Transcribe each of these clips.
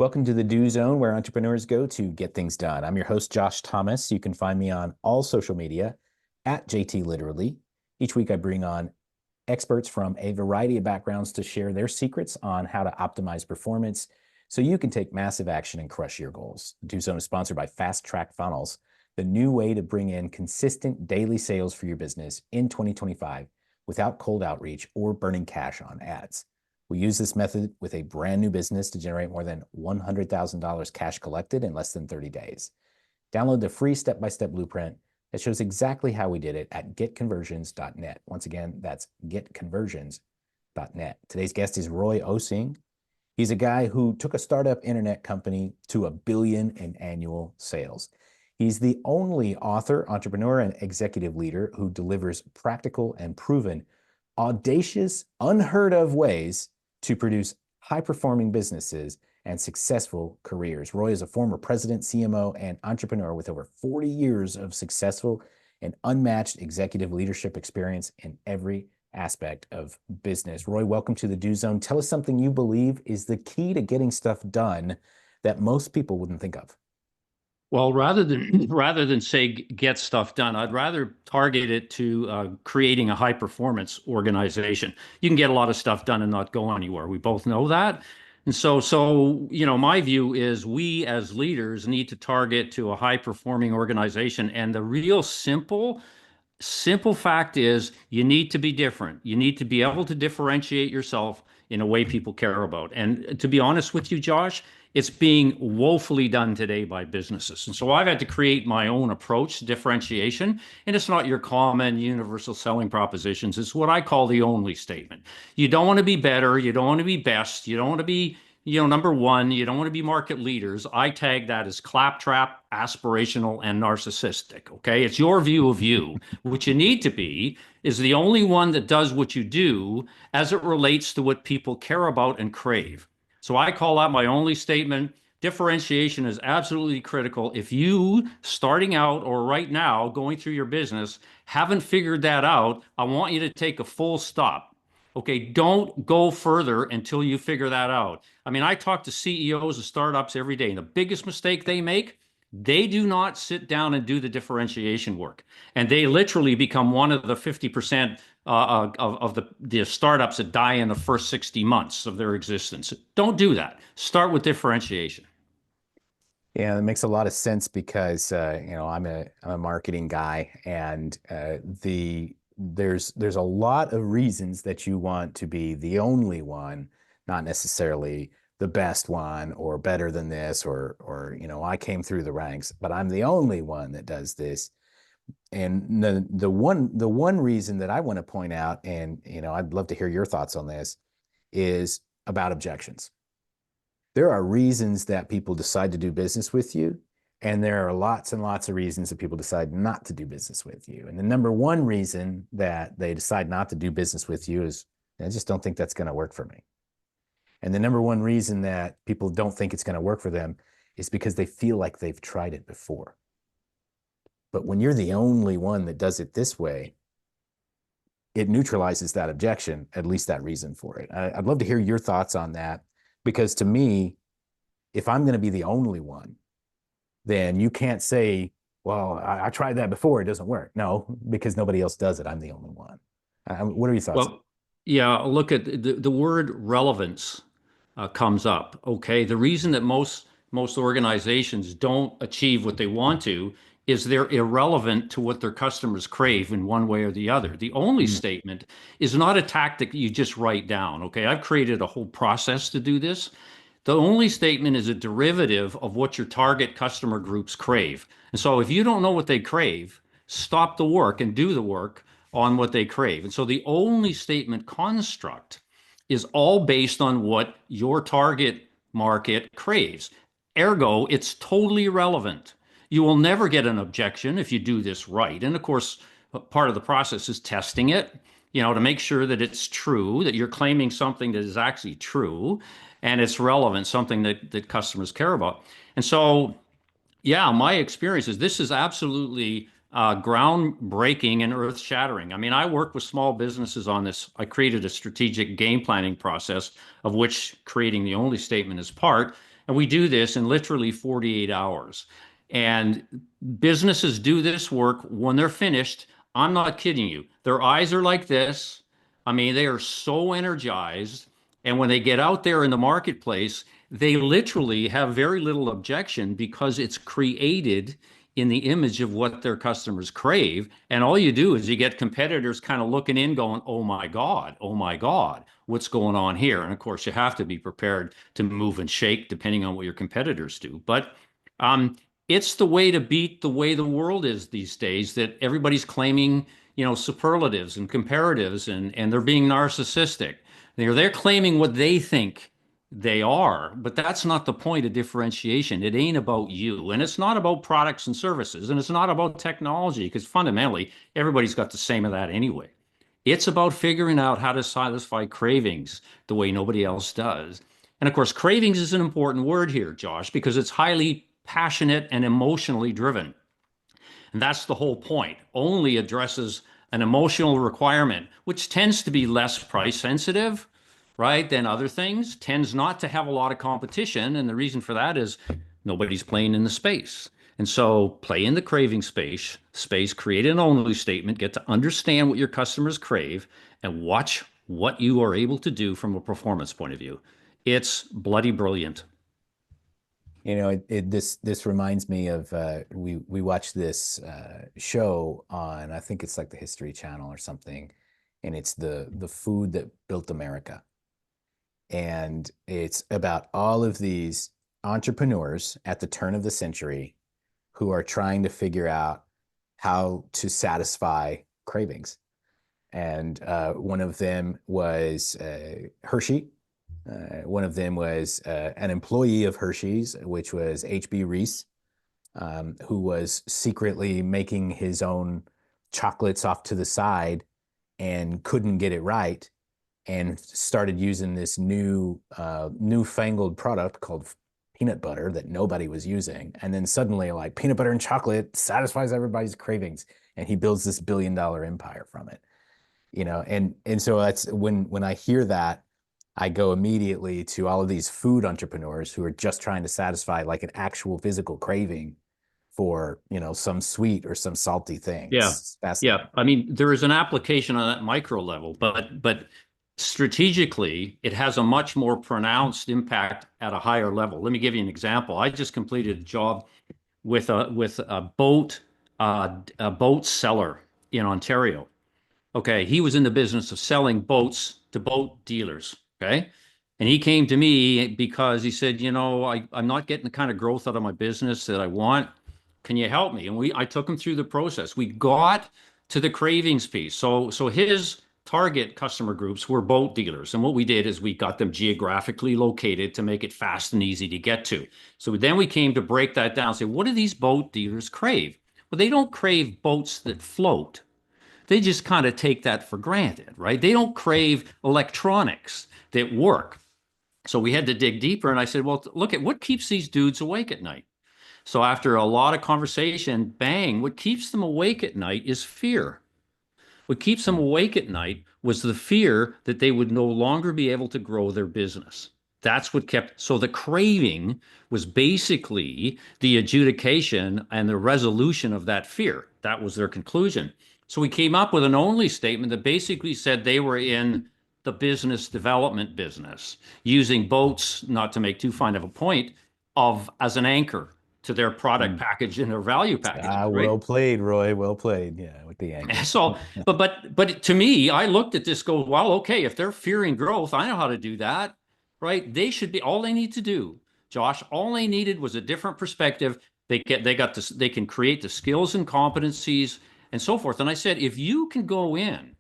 Welcome to the Do Zone, where entrepreneurs go to get things done. I'm your host, Josh Thomas. You can find me on all social media at JT Literally. Each week, I bring on experts from a variety of backgrounds to share their secrets on how to optimize performance so you can take massive action and crush your goals. The Do Zone is sponsored by Fast Track Funnels, the new way to bring in consistent daily sales for your business in 2025 without cold outreach or burning cash on ads. We use this method with a brand new business to generate more than $100,000 cash collected in less than 30 days. Download the free step-by-step blueprint that shows exactly how we did it at getconversions.net. Once again, that's getconversions.net. Today's guest is Roy Osing. He's a guy who took a startup internet company to $1 billion in annual sales. He's the only author, entrepreneur, and executive leader who delivers practical and proven, audacious, unheard of ways to produce high-performing businesses and successful careers. Roy is a former president, CMO, and entrepreneur with over 40 years of successful and unmatched executive leadership experience in every aspect of business. Roy, welcome to the Do Zone. Tell us something you believe is the key to getting stuff done that most people wouldn't think of. Well, rather than say get stuff done, I'd rather target it to creating a high performance organization. You can get a lot of stuff done and not go anywhere. We both know that. And so my view is we as leaders need to target to a high performing organization. And the real simple fact is you need to be different. You need to be able to differentiate yourself in a way people care about. And to be honest with you, Josh, it's being woefully done today by businesses. And so I've had to create my own approach to differentiation. And it's not your common universal selling propositions. It's what I call the only statement. You don't want to be better. You don't want to be best. You don't want to be number one. You don't want to be market leaders. I tag that as claptrap, aspirational, and narcissistic. Okay. It's your view of you. What you need to be is the only one that does what you do as it relates to what people care about and crave. So I call that my only statement. Differentiation is absolutely critical. If you, starting out or right now, going through your business, haven't figured that out, I want you to take a full stop. Okay, don't go further until you figure that out. I mean, I talk to CEOs of startups every day, and the biggest mistake they make, they do not sit down and do the differentiation work. And they literally become one of the 50% of the startups that die in the first 60 months of their existence. Don't do that. Start with differentiation. Yeah, that makes a lot of sense because I'm a marketing guy, and there's a lot of reasons that you want to be the only one, not necessarily the best one or better than this or I came through the ranks, but I'm the only one that does this. And the one reason that I want to point out, and I'd love to hear your thoughts on this, is about objections. There are reasons that people decide to do business with you, and there are lots and lots of reasons that people decide not to do business with you. And the number one reason that they decide not to do business with you is, I just don't think that's going to work for me. And the number one reason that people don't think it's going to work for them is because they feel like they've tried it before. But when you're the only one that does it this way, it neutralizes that objection, at least that reason for it. I'd love to hear your thoughts on that, because to me, if I'm going to be the only one, then you can't say, well, I tried that before, it doesn't work. No, because nobody else does it. I'm the only one. What are your thoughts? Well, yeah, look at the word relevance comes up. Okay, the reason that most organizations don't achieve what they want to is they're irrelevant to what their customers crave in one way or the other. The only statement is not a tactic you just write down. Okay, I've created a whole process to do this. The only statement is a derivative of what your target customer groups crave. And so if you don't know what they crave, stop the work and do the work on what they crave. And so the only statement construct is all based on what your target market craves. Ergo, it's totally irrelevant. You will never get an objection if you do this right. And of course, part of the process is testing it, to make sure that it's true, that you're claiming something that is actually true and it's relevant, something that customers care about. And so, yeah, my experience is this is absolutely groundbreaking and earth shattering. I mean, I work with small businesses on this. I created a strategic game planning process of which creating the only statement is part. And we do this in literally 48 hours. And businesses do this work when they're finished. I'm not kidding you. Their eyes are like this. I mean, they are so energized. And when they get out there in the marketplace, they literally have very little objection because it's created in the image of what their customers crave. And all you do is you get competitors kind of looking in, going, oh my God, what's going on here? And of course, you have to be prepared to move and shake depending on what your competitors do. But um, it's the way to beat the way the world is these days, that everybody's claiming, superlatives and comparatives, and they're being narcissistic. They're claiming what they think they are, but that's not the point of differentiation. It ain't about you, and it's not about products and services, and it's not about technology, because fundamentally everybody's got the same of that anyway. It's about figuring out how to satisfy cravings the way nobody else does. And of course, cravings is an important word here, Josh, because it's highly passionate and emotionally driven. And that's the whole point. Only addresses an emotional requirement, which tends to be less price sensitive, right, than other things, tends not to have a lot of competition. And the reason for that is nobody's playing in the space. And so play in the craving space, create an only statement, get to understand what your customers crave, and watch what you are able to do from a performance point of view. It's bloody brilliant. This reminds me of we watched this show on, I think it's like the History Channel or something, and it's the food that built America. And it's about all of these entrepreneurs at the turn of the century who are trying to figure out how to satisfy cravings. And one of them was Hershey. One of them was an employee of Hershey's, which was H.B. Reese, who was secretly making his own chocolates off to the side and couldn't get it right, and started using this newfangled product called peanut butter that nobody was using. And then suddenly, like, peanut butter and chocolate satisfies everybody's cravings, and he builds this billion-dollar empire from it. And so that's when I hear that, I go immediately to all of these food entrepreneurs who are just trying to satisfy like an actual physical craving for, some sweet or some salty thing. Yeah. It's Yeah. fascinating. I mean, there is an application on that micro level, but strategically, it has a much more pronounced impact at a higher level. Let me give you an example. I just completed a job with a boat seller in Ontario. Okay, he was in the business of selling boats to boat dealers. Okay. And he came to me because he said, I'm not getting the kind of growth out of my business that I want. Can you help me? And I took him through the process. We got to the cravings piece. So his target customer groups were boat dealers. And what we did is we got them geographically located to make it fast and easy to get to. So then we came to break that down, say, what do these boat dealers crave? Well, they don't crave boats that float. They just kind of take that for granted, right? They don't crave electronics that work. So we had to dig deeper. And I said, well, look at what keeps these dudes awake at night. So after a lot of conversation, bang, what keeps them awake at night is fear. What keeps them awake at night was the fear that they would no longer be able to grow their business. That's what kept, so the craving was basically the adjudication and the resolution of that fear. That was their conclusion. So we came up with an only statement that basically said they were in the business development business, using boats, not to make too fine of a point, of as an anchor to their product Mm. package and their value packages, Ah, right? well played, Roy. Well played. Yeah, with the anchor. So, but to me, I looked at this, go, well, okay, if they're fearing growth, I know how to do that, right? They should be, all they need to do, Josh, all they needed was a different perspective. They got this, they can create the skills and competencies and so forth. And I said, if you can go in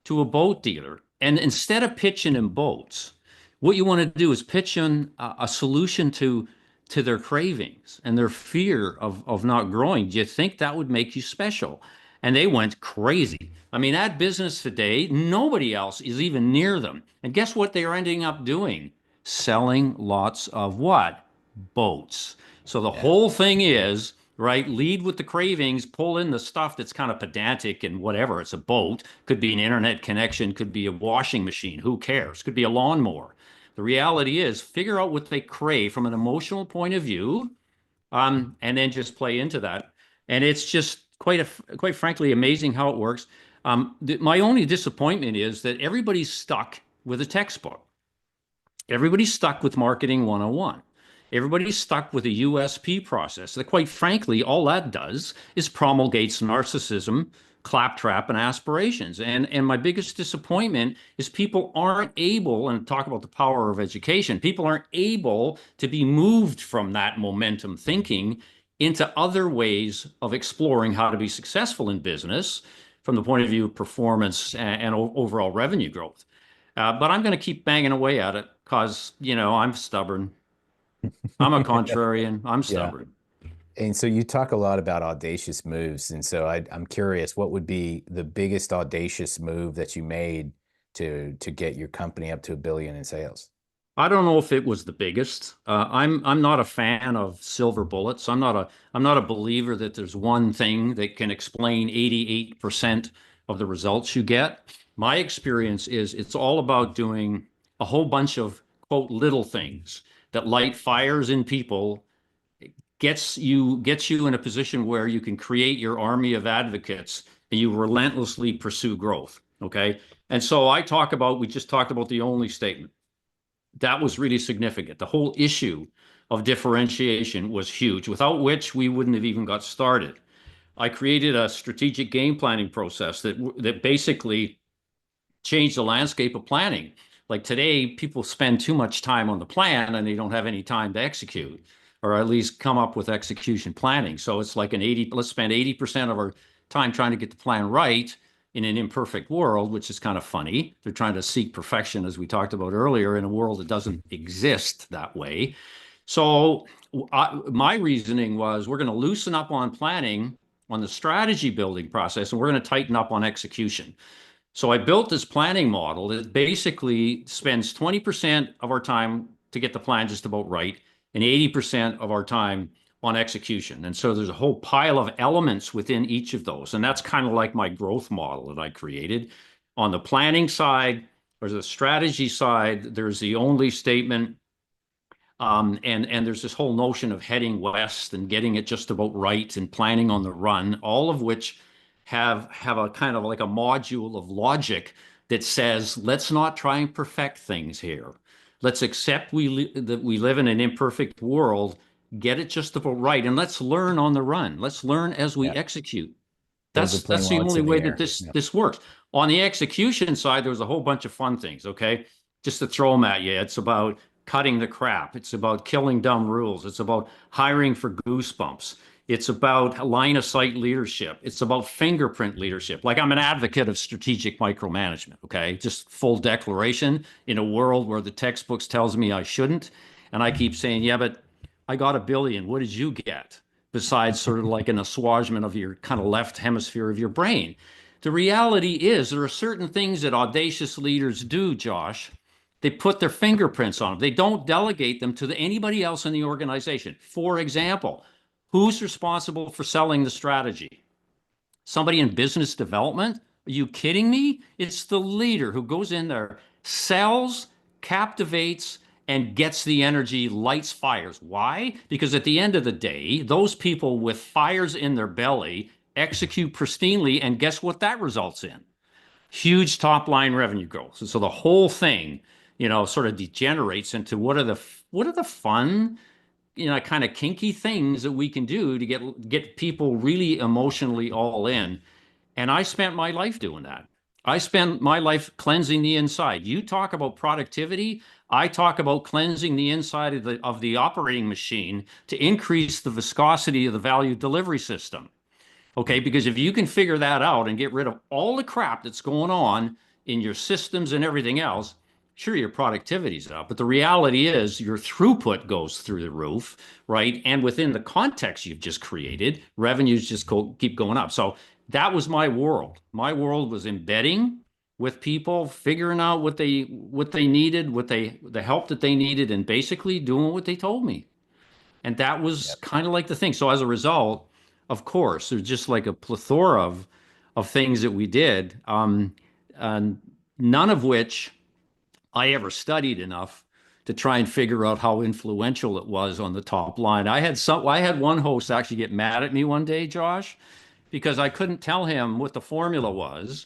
to a boat dealer and instead of pitching in boats, what you want to do is pitch in a solution to their cravings and their fear of not growing. Do you think that would make you special? And they went crazy. I mean, that business today, nobody else is even near them. And guess what they are ending up doing? Selling lots of what? Boats. So the Yeah. whole thing is, right, lead with the cravings, pull in the stuff that's kind of pedantic and whatever. It's a boat, could be an internet connection, could be a washing machine, who cares? Could be a lawnmower. The reality is figure out what they crave from an emotional point of view, and then just play into that. And it's just quite frankly amazing how it works. My only disappointment is that everybody's stuck with a textbook. Everybody's stuck with marketing 101. Everybody's stuck with a USP process that, quite frankly, all that does is promulgates narcissism, claptrap, and aspirations. And my biggest disappointment is people aren't able, and talk about the power of education, people aren't able to be moved from that momentum thinking into other ways of exploring how to be successful in business from the point of view of performance and overall revenue growth. But I'm going to keep banging away at it because, I'm stubborn. I'm a contrarian. I'm Yeah. stubborn. And so you talk a lot about audacious moves. And so I'm curious, what would be the biggest audacious move that you made to get your company up to 1 billion in sales? I don't know if it was the biggest. I'm not a fan of silver bullets. I'm not a believer that there's one thing that can explain 88% of the results you get. My experience is it's all about doing a whole bunch of quote little things that light fires in people, gets you in a position where you can create your army of advocates and you relentlessly pursue growth. Okay. And so we just talked about the only statement. That was really significant. The whole issue of differentiation was huge, without which we wouldn't have even got started. I created a strategic game planning process that basically change the landscape of planning. Like today, people spend too much time on the plan and they don't have any time to execute, or at least come up with execution planning. So it's like let's spend 80% of our time trying to get the plan right in an imperfect world, which is kind of funny. They're trying to seek perfection, as we talked about earlier, in a world that doesn't exist that way. So my reasoning was we're going to loosen up on planning on the strategy building process, and we're going to tighten up on execution. So I built this planning model that basically spends 20% of our time to get the plan just about right and 80% of our time on execution. And so there's a whole pile of elements within each of those. And that's kind of like my growth model that I created. On the planning side, or the strategy side, there's the only statement, and there's this whole notion of heading west and getting it just about right and planning on the run, all of which have a kind of like a module of logic that says, let's not try and perfect things here. Let's accept that we live in an imperfect world, get it just about right, and let's learn on the run. Let's learn as we Yeah. execute. Build the plane That's the while it's only in the way that air. this Yeah. this works. On the execution side, there was a whole bunch of fun things, okay? Just to throw them at you. It's about cutting the crap. It's about killing dumb rules. It's about hiring for goosebumps. It's about line of sight leadership. It's about fingerprint leadership. Like I'm an advocate of strategic micromanagement, okay? Just full declaration in a world where the textbooks tells me I shouldn't. And I keep saying, yeah, but I got 1 billion. What did you get? Besides sort of like an assuagement of your kind of left hemisphere of your brain. The reality is there are certain things that audacious leaders do, Josh. They put their fingerprints on them. They don't delegate them to anybody else in the organization. For example, who's responsible for selling the strategy? Somebody in business development? Are you kidding me? It's the leader who goes in there, sells, captivates, and gets the energy, lights fires. Why? Because at the end of the day, those people with fires in their belly execute pristinely, and guess what that results in? Huge top line revenue growth. So the whole thing, sort of degenerates into what are the fun, kind of kinky things that we can do to get people really emotionally all in. And I spent my life doing that. I spent my life cleansing the inside. You talk about productivity. I talk about cleansing the inside of the operating machine to increase the viscosity of the value delivery system. Okay, because if you can figure that out and get rid of all the crap that's going on in your systems and everything else, sure, your productivity's up, but the reality is your throughput goes through the roof, right? And within the context you've just created, revenues just keep going up. So that was my world. My world was embedding with people, figuring out what they needed, the help that they needed, and basically doing what they told me. And that was Yep. kind of like the thing. So as a result, of course, there's just like a plethora of things that we did, and none of which I ever studied enough to try and figure out how influential it was on the top line. I had one host actually get mad at me one day, Josh, because I couldn't tell him what the formula was,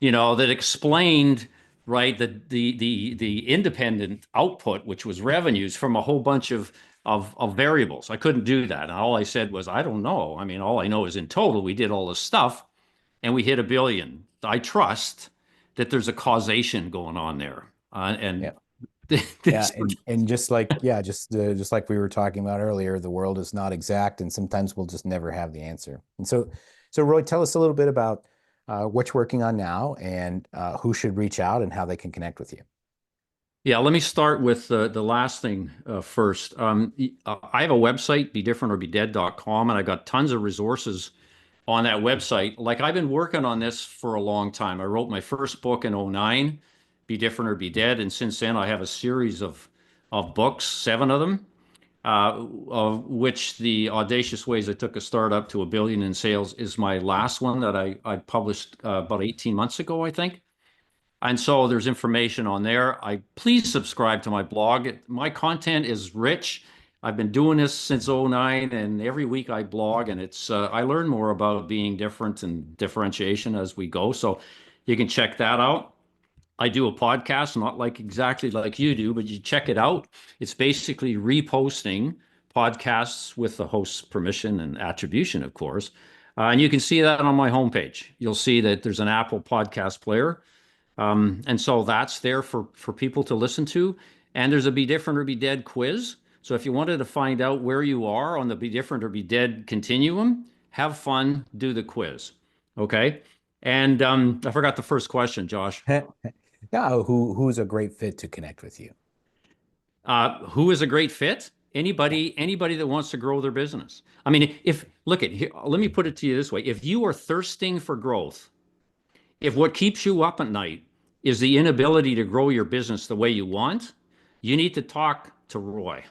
that explained, right, the independent output, which was revenues from a whole bunch of variables. I couldn't do that. And all I said was, I don't know. I mean, all I know is in total, we did all this stuff and we hit 1 billion. I trust that there's a causation going on there. And Yeah. Yeah, this, and just like we were talking about earlier, the world is not exact, and sometimes we'll just never have the answer. And so Roy, tell us a little bit about what you're working on now, and who should reach out and how they can connect with you. yeah, let me start with the last thing first. I have a website, bedifferentorbedead.com, and I got tons of resources on that website. Like I've been working on this for a long time. I wrote my first book in '09, Be Different or Be Dead, and since then I have a series of books, 7 of them, of which the Audacious Ways I Took a Startup to 1 billion in Sales is my last one that I published about 18 months ago, I think. And so there's information on there. Please subscribe to my blog. My content is rich. I've been doing this since '09, and every week I blog, and I learn more about being different and differentiation as we go. So you can check that out. I do a podcast, not like exactly like you do, but you check it out. It's basically reposting podcasts with the host's permission and attribution, of course. And you can see that on my homepage. You'll see that there's an Apple podcast player. And so that's there for people to listen to. And there's a Be Different or Be Dead quiz. So if you wanted to find out where you are on the Be Different or Be Dead continuum, have fun, do the quiz. Okay. And I forgot the first question, Josh. Yeah, who's a great fit to connect with you? Who is a great fit? Yeah. Anybody that wants to grow their business. I mean, if look at here, let me put it to you this way. If you are thirsting for growth, if what keeps you up at night is the inability to grow your business the way you want, you need to talk to Roy.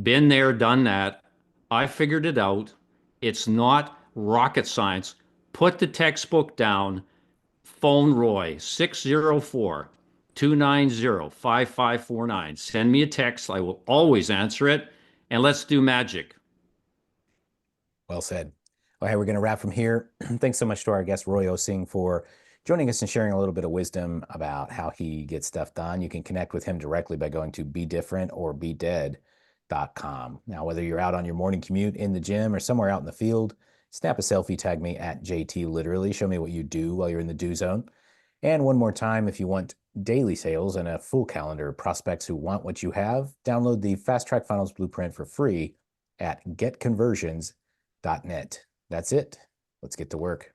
Been there, done that. I figured it out. It's not rocket science. Put the textbook down, phone Roy, 604 290 5549. Send me a text. I will always answer it. And let's do magic. Well said. Well, hey, we're going to wrap from here. Thanks so much to our guest, Roy Osing, for joining us and sharing a little bit of wisdom about how he gets stuff done. You can connect with him directly by going to bedifferentorbedead.com. Now, whether you're out on your morning commute, in the gym, or somewhere out in the field, snap a selfie, tag me at JT Literally. Show me what you do while you're in the do zone. And one more time, if you want daily sales and a full calendar of prospects who want what you have, download the Fast Track Funnels Blueprint for free at getconversions.net. That's it. Let's get to work.